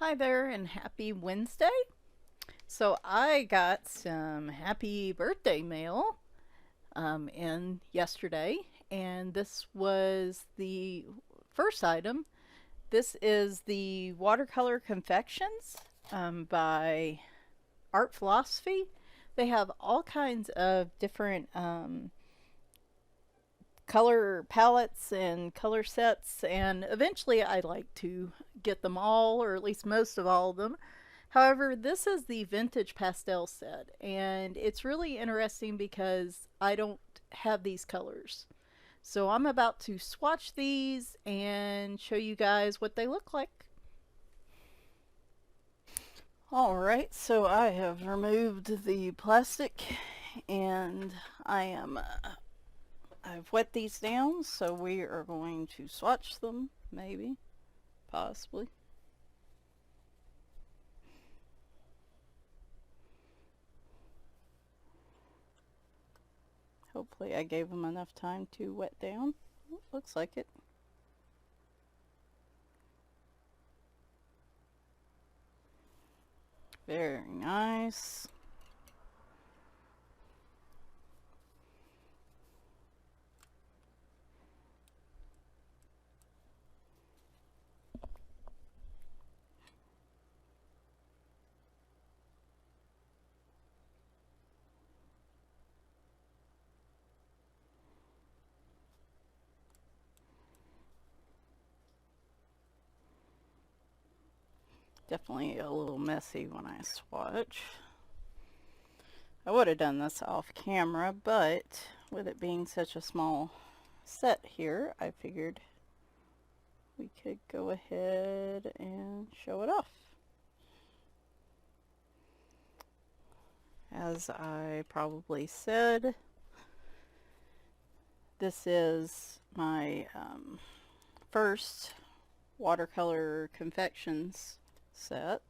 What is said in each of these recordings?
Hi there and happy Wednesday. So I got some happy birthday mail in yesterday, and this was the first item. This is the Watercolor Confections by Art Philosophy. They have all kinds of different color palettes and color sets, and eventually I'd like to get them all, or at least most of all of them. However, this is the vintage pastel set, and it's really interesting because I don't have these colors. So I'm about to swatch these and show you guys what they look like. Alright, so I have removed the plastic and I've wet these down, so we are going to swatch them, maybe, possibly. Hopefully I gave them enough time to wet down. Looks like it. Very nice. Definitely a little messy when I swatch. I would have done this off camera, but with it being such a small set here, I figured we could go ahead and show it off. As I probably said, this is my first Watercolor Confections set.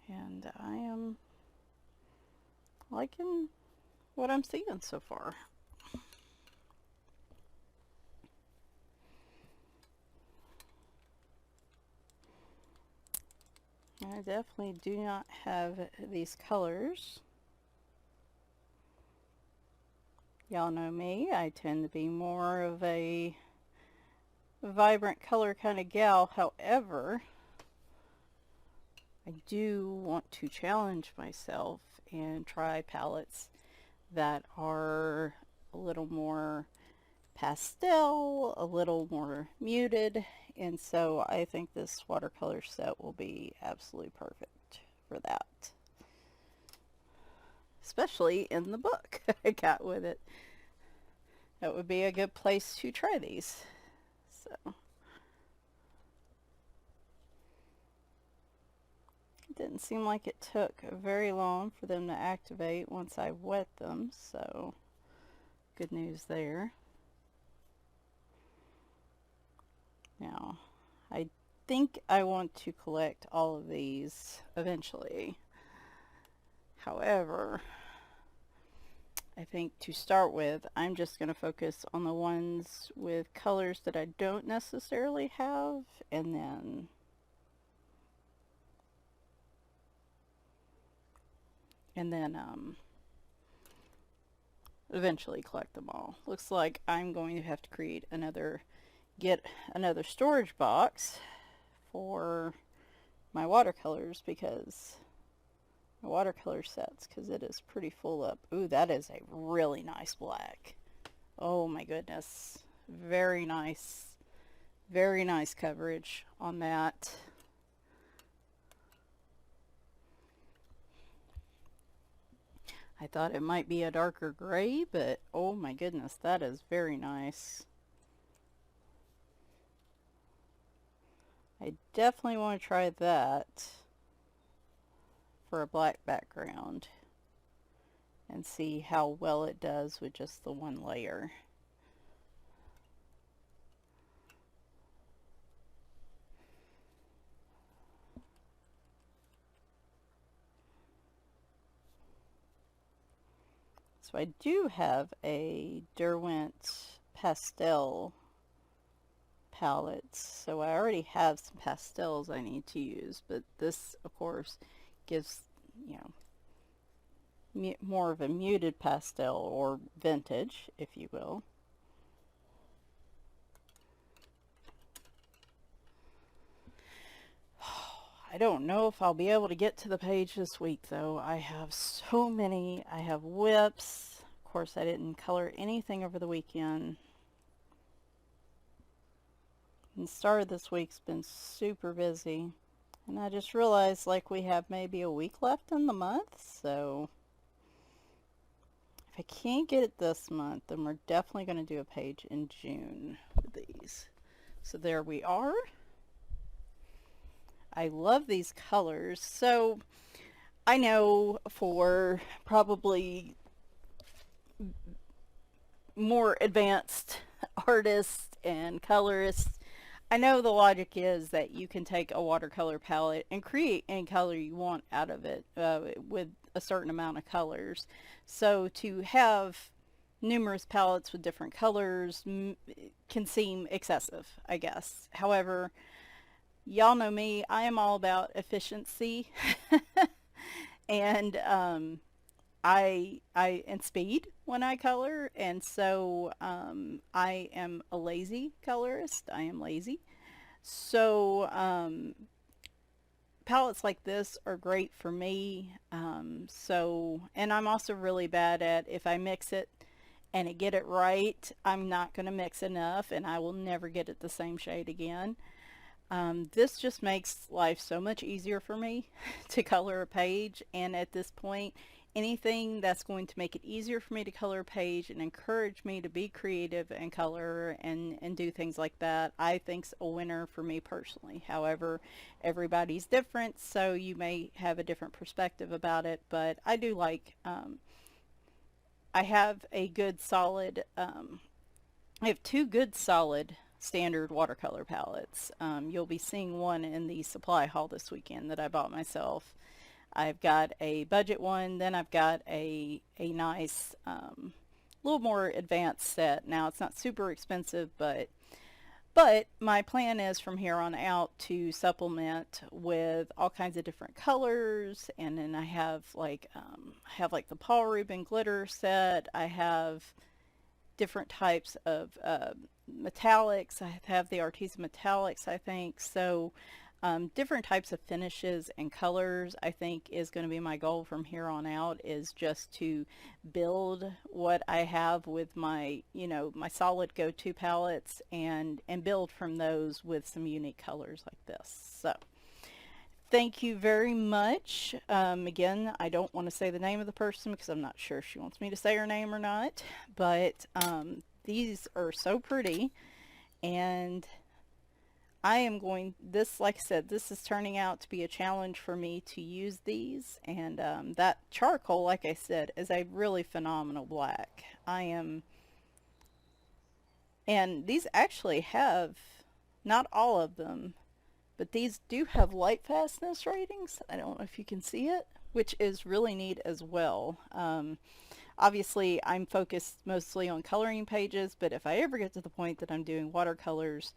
And I am liking what I'm seeing so far. I definitely do not have these colors. Y'all know me, I tend to be more of a vibrant color kind of gal. However, I do want to challenge myself and try palettes that are a little more pastel, a little more muted, and so I think this watercolor set will be absolutely perfect for that. Especially in the book I got with it. That would be a good place to try these. So it didn't seem like it took very long for them to activate once I wet them, so good news there. Now, I think I want to collect all of these eventually. However, I think to start with, I'm just going to focus on the ones with colors that I don't necessarily have, and then eventually collect them all. Looks like I'm going to have to get another storage box for my watercolors, because my watercolor sets, because it is pretty full up. Ooh, that is a really nice black. Oh my goodness. Very nice coverage on that. I thought it might be a darker gray, but oh my goodness, that is very nice. I definitely want to try that for a black background and see how well it does with just the one layer. So I do have a Derwent pastel palettes. So I already have some pastels I need to use, but this, of course, gives, you know, more of a muted pastel, or vintage, if you will. I don't know if I'll be able to get to the page this week, though. I have so many. I have whips. Of course, I didn't color anything over the weekend. And the start of this week's been super busy. And I just realized, like, we have maybe a week left in the month, so if I can't get it this month, then we're definitely going to do a page in June with these. So there we are. I love these colors. So I know for probably more advanced artists and colorists, I know the logic is that you can take a watercolor palette and create any color you want out of it with a certain amount of colors. So to have numerous palettes with different colors can seem excessive, I guess. However, y'all know me, I am all about efficiency and and speed when I color, and so I am a lazy colorist. I am lazy. So palettes like this are great for me. And I'm also really bad at, if I mix it and I get it right, I'm not going to mix enough and I will never get it the same shade again. This just makes life so much easier for me to color a page, and at this point, anything that's going to make it easier for me to color a page and encourage me to be creative and color and do things like that, I think's a winner for me personally. However, everybody's different, so you may have a different perspective about it, but I do like, I have a good solid, I have two good solid standard watercolor palettes. You'll be seeing one in the supply haul this weekend that I bought myself. I've got a budget one, then I've got a nice, little more advanced set. Now it's not super expensive, but my plan is from here on out to supplement with all kinds of different colors, and then I have like the Paul Rubin glitter set. I have different types of metallics. I have the Artesian metallics, I think. So different types of finishes and colors, I think, is going to be my goal from here on out, is just to build what I have with my, you know, my solid go-to palettes, and build from those with some unique colors like this. So thank you very much. Again, I don't want to say the name of the person because I'm not sure if she wants me to say her name or not, but these are so pretty, and I am going, this, like I said, this is turning out to be a challenge for me to use these, and that charcoal, like I said, is a really phenomenal black. And these actually have, not all of them, but these do have light fastness ratings. I don't know if you can see it, which is really neat as well. Obviously, I'm focused mostly on coloring pages, but if I ever get to the point that I'm doing watercolors,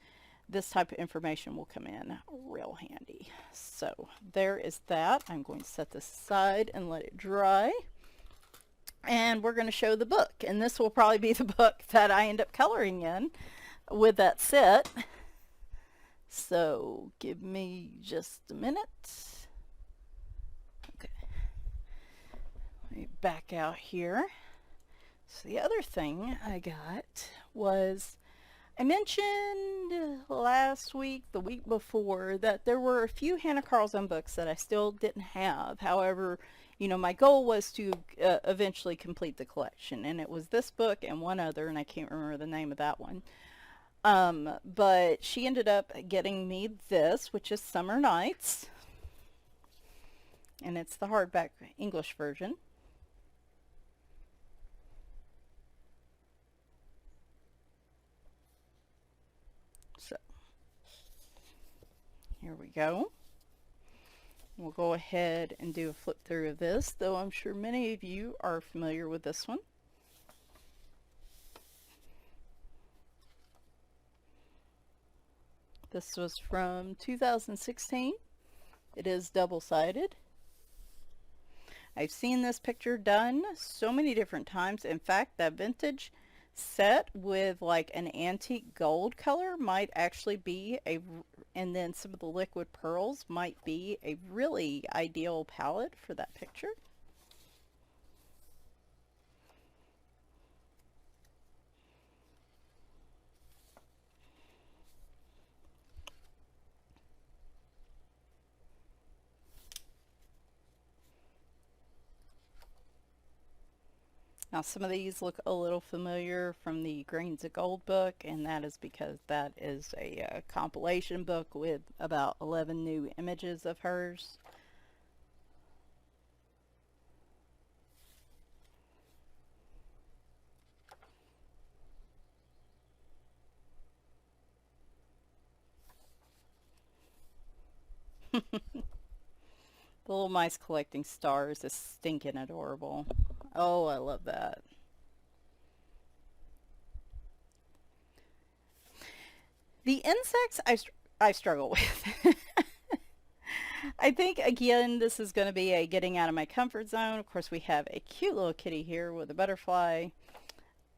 this type of information will come in real handy. So there is that. I'm going to set this aside and let it dry. And we're going to show the book. And this will probably be the book that I end up coloring in with that set. So give me just a minute. Okay. Let me back out here. So the other thing I got was, I mentioned last week, the week before, that there were a few Hanna Karlzon books that I still didn't have. However, you know, my goal was to eventually complete the collection, and it was this book and one other, and I can't remember the name of that one. But she ended up getting me this, which is Summer Nights, and it's the hardback English version. So here we go. We'll go ahead and do a flip through of this, though I'm sure many of you are familiar with this one. This was from 2016. It is double-sided. I've seen this picture done so many different times. In fact, that vintage set with like an antique gold color might actually be and then some of the liquid pearls might be a really ideal palette for that picture. Now some of these look a little familiar from the Grains of Gold book, and that is because that is a compilation book with about 11 new images of hers. The little mice collecting stars is stinking adorable. Oh, I love that. The insects I struggle with. I think, again, this is going to be a getting out of my comfort zone. Of course, we have a cute little kitty here with a butterfly.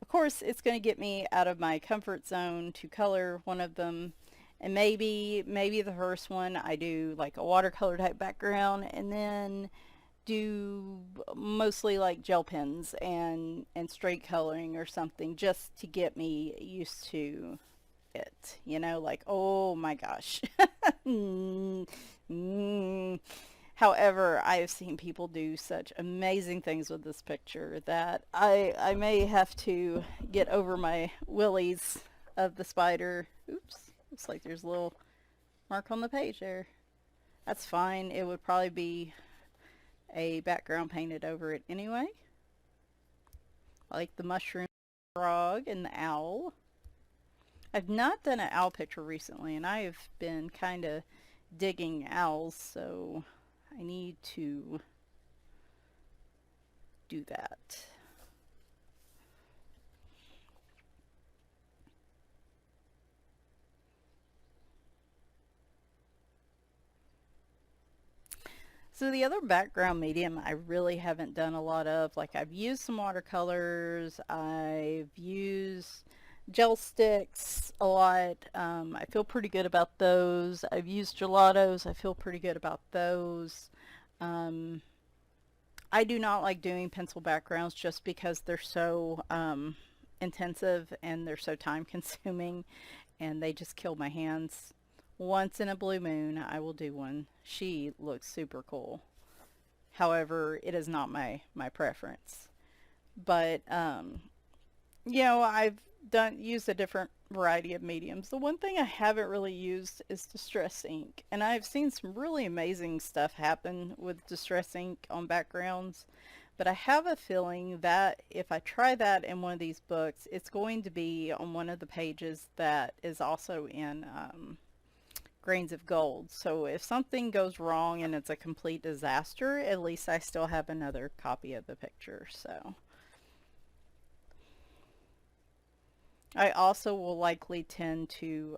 Of course, it's going to get me out of my comfort zone to color one of them. And maybe the first one I do like a watercolor type background and then do mostly like gel pens and straight coloring or something just to get me used to it. You know, like, oh my gosh. However, I have seen people do such amazing things with this picture that I may have to get over my willies of the spider. Oops. Looks like there's a little mark on the page there. That's fine. It would probably be a background painted over it anyway. I like the mushroom frog and the owl. I've not done an owl picture recently, and I have been kind of digging owls, so I need to do that. So the other background medium I really haven't done a lot of, like I've used some watercolors, I've used gel sticks a lot. I feel pretty good about those. I've used gelatos. I feel pretty good about those. Um, I do not like doing pencil backgrounds just because they're so intensive and they're so time consuming and they just kill my hands. Once in a blue moon, I will do one. She looks super cool. However, it is not my preference. But you know, I've used a different variety of mediums. The one thing I haven't really used is distress ink, and I've seen some really amazing stuff happen with distress ink on backgrounds. But I have a feeling that if I try that in one of these books, it's going to be on one of the pages that is also in Grains of Gold. So if something goes wrong and it's a complete disaster, at least I still have another copy of the picture. So I also will likely tend to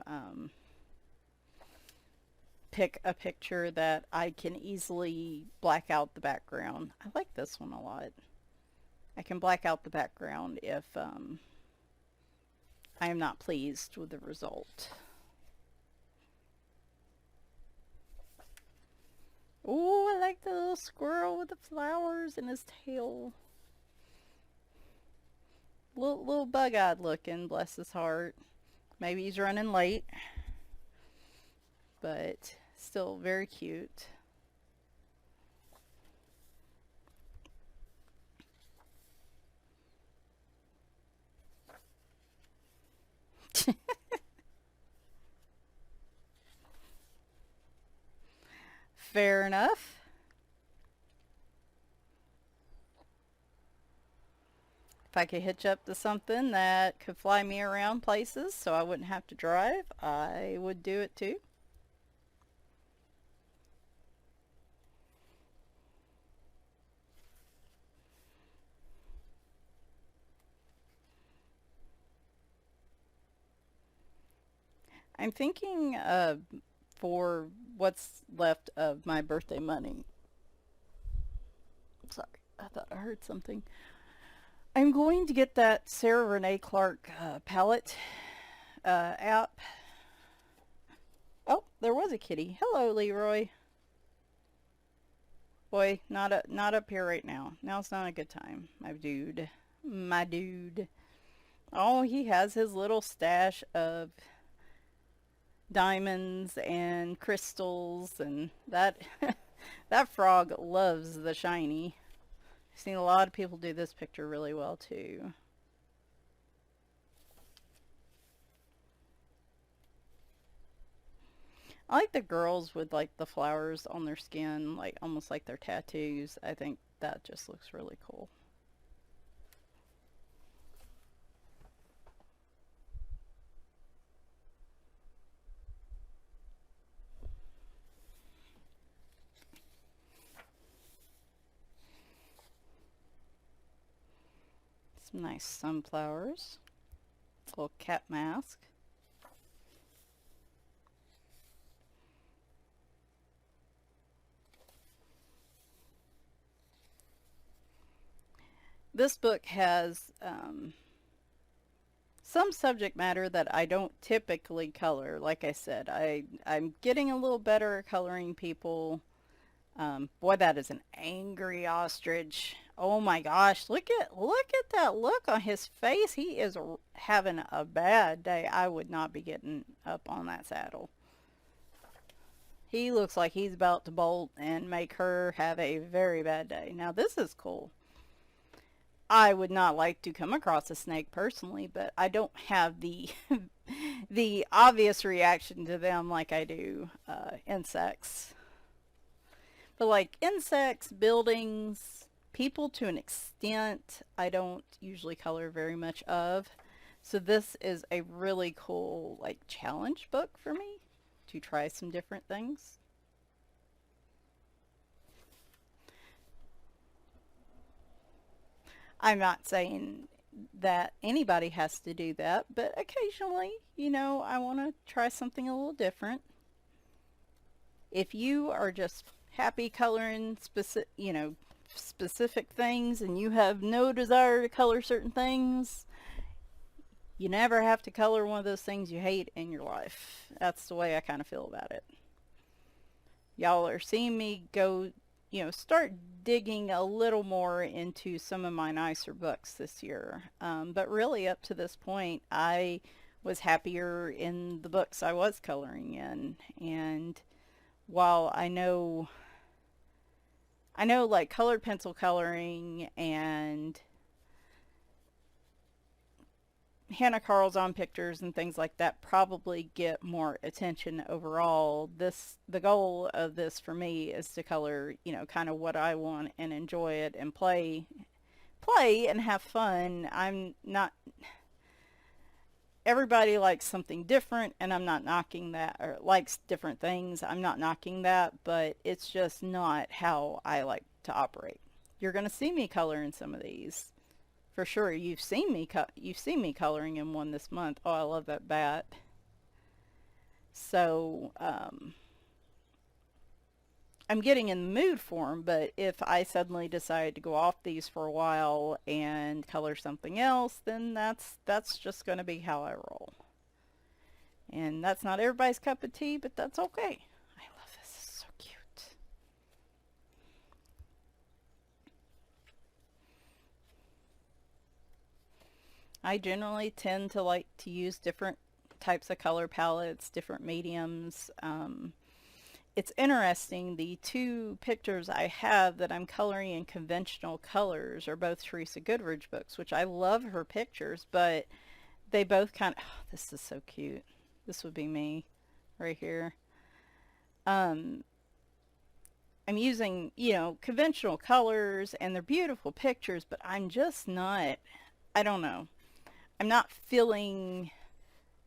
pick a picture that I can easily black out the background. I like this one a lot. I can black out the background if I am not pleased with the result. Oh, I like the little squirrel with the flowers in his tail. Little bug-eyed looking, bless his heart. Maybe he's running late, but still very cute. Fair enough. If I could hitch up to something that could fly me around places so I wouldn't have to drive, I would do it too. I'm thinking for what's left of my birthday money. Sorry, I thought I heard something. I'm going to get that Sarah Renee Clark palette app. Oh, there was a kitty. Hello, Leroy. Boy, not up here right now. Now's not a good time, my dude. My dude. Oh, he has his little stash of diamonds and crystals, and that that frog loves the shiny. I've seen a lot of people do this picture really well too. I like the girls with like the flowers on their skin, like almost like their tattoos. I think that just looks really cool. Some nice sunflowers. Little cat mask. This book has some subject matter that I don't typically color. Like I said, I'm getting a little better at coloring people. Boy, that is an angry ostrich. Oh my gosh, look at that look on his face. He is having a bad day. I would not be getting up on that saddle. He looks like he's about to bolt and make her have a very bad day. Now this is cool. I would not like to come across a snake personally, but I don't have the the obvious reaction to them like I do insects. But like insects, buildings, people to an extent, I don't usually color very much of. So this is a really cool like challenge book for me to try some different things. I'm not saying that anybody has to do that, but occasionally, I want to try something a little different. If you are just happy coloring specific things and you have no desire to color certain things, you never have to color one of those things you hate in your life. That's the way I kind of feel about it. Y'all are seeing me go, start digging a little more into some of my nicer books this year. But really up to this point, I was happier in the books I was coloring in. And while I know like colored pencil coloring and Hanna Karlzon pictures and things like that probably get more attention overall. The goal of this for me is to color, kind of what I want and enjoy it and play and have fun. I'm not, everybody likes something different and I'm not knocking that, or likes different things. I'm not knocking that, but it's just not how I like to operate. You're going to see me color in some of these. For sure, you've seen me coloring in one this month. Oh, I love that bat. So, I'm getting in the mood for them, but if I suddenly decide to go off these for a while and color something else, then that's just going to be how I roll. And that's not everybody's cup of tea, but that's okay. I love this. This is so cute. I generally tend to like to use different types of color palettes, different mediums. It's interesting, the two pictures I have that I'm coloring in conventional colors are both Teresa Goodridge books, which I love her pictures, but they both kind of, oh, this is so cute. This would be me right here. Um, I'm using, conventional colors and they're beautiful pictures, but I'm just not, I don't know. I'm not feeling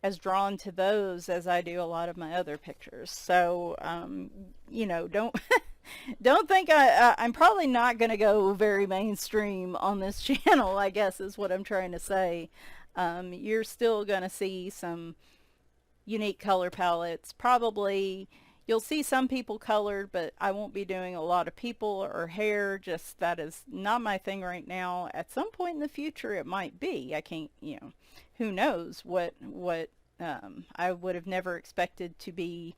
as drawn to those as I do a lot of my other pictures. So, don't don't think I'm probably not going to go very mainstream on this channel, I guess is what I'm trying to say. You're still going to see some, unique color palettes. Probably you'll see some people colored, but I won't be doing a lot of people or hair. Just that is not my thing right now. At some point in the future it might be. I can't, who knows what I would have never expected to be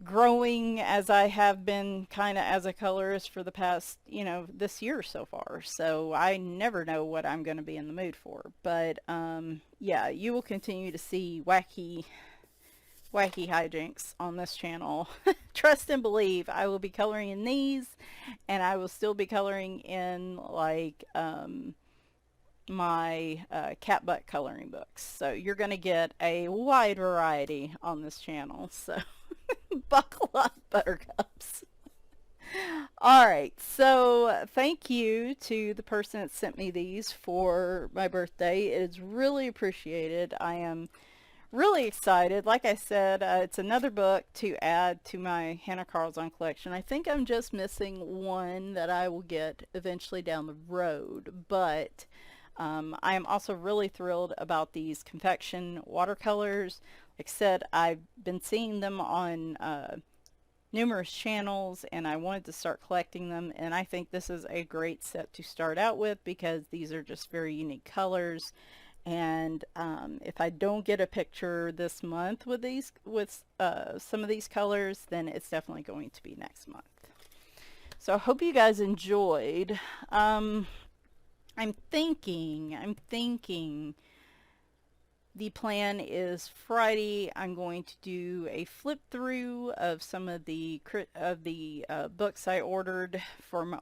growing as I have been kind of as a colorist for the past, this year so far. So I never know what I'm going to be in the mood for. But yeah, you will continue to see wacky hijinks on this channel. Trust and believe, I will be coloring in these, and I will still be coloring in like my cat butt coloring books. So you're going to get a wide variety on this channel. So buckle up, buttercups. All right, so thank you to the person that sent me these for my birthday. It is really appreciated. I am really excited. Like I said, it's another book to add to my Hanna Karlzon collection. I think I'm just missing one that I will get eventually down the road, but I am also really thrilled about these confection watercolors. Like I said, I've been seeing them on numerous channels, and I wanted to start collecting them, and I think this is a great set to start out with because these are just very unique colors. And if I don't get a picture this month with some of these colors, then it's definitely going to be next month. So I hope you guys enjoyed. I'm thinking the plan is Friday I'm going to do a flip through of some of the books I ordered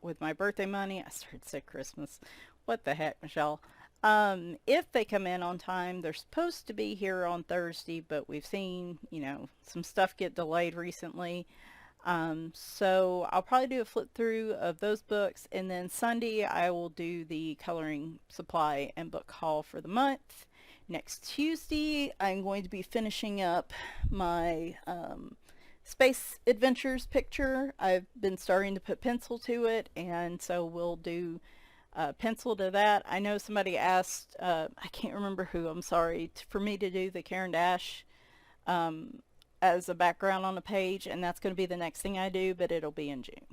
with my birthday money. I started to say Christmas. What the heck, Michelle? If they come in on time, they're supposed to be here on Thursday, but we've seen, some stuff get delayed recently. So I'll probably do a flip through of those books, and then Sunday I will do the coloring supply and book haul for the month. Next Tuesday I'm going to be finishing up my Space Adventures picture. I've been starting to put pencil to it, and so we'll do pencil to that. I know somebody asked, I can't remember who, I'm sorry, for me to do the Karen Dash as a background on the page, and that's going to be the next thing I do, but it'll be in June.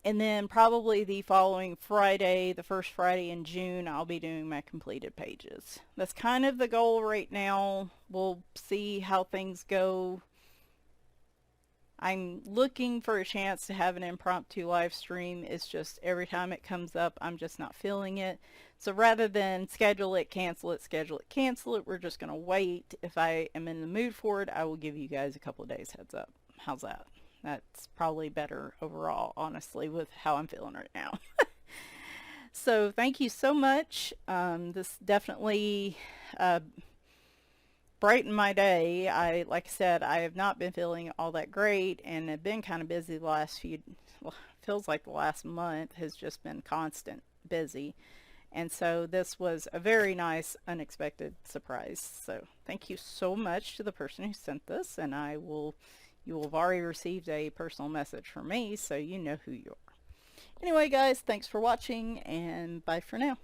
And then probably the following Friday, the first Friday in June, I'll be doing my completed pages. That's kind of the goal right now. We'll see how things go. I'm looking for a chance to have an impromptu live stream. It's just every time it comes up, I'm just not feeling it. So rather than schedule it, cancel it, schedule it, cancel it, we're just going to wait. If I am in the mood for it, I will give you guys a couple of days heads up. How's that? That's probably better overall, honestly, with how I'm feeling right now. So thank you so much. This definitely brightened my day. Like I said, I have not been feeling all that great, and have been kind of busy the last feels like the last month has just been constant busy. And so this was a very nice, unexpected surprise. So thank you so much to the person who sent this, and you will have already received a personal message from me, so you know who you are. Anyway, guys, thanks for watching, and bye for now.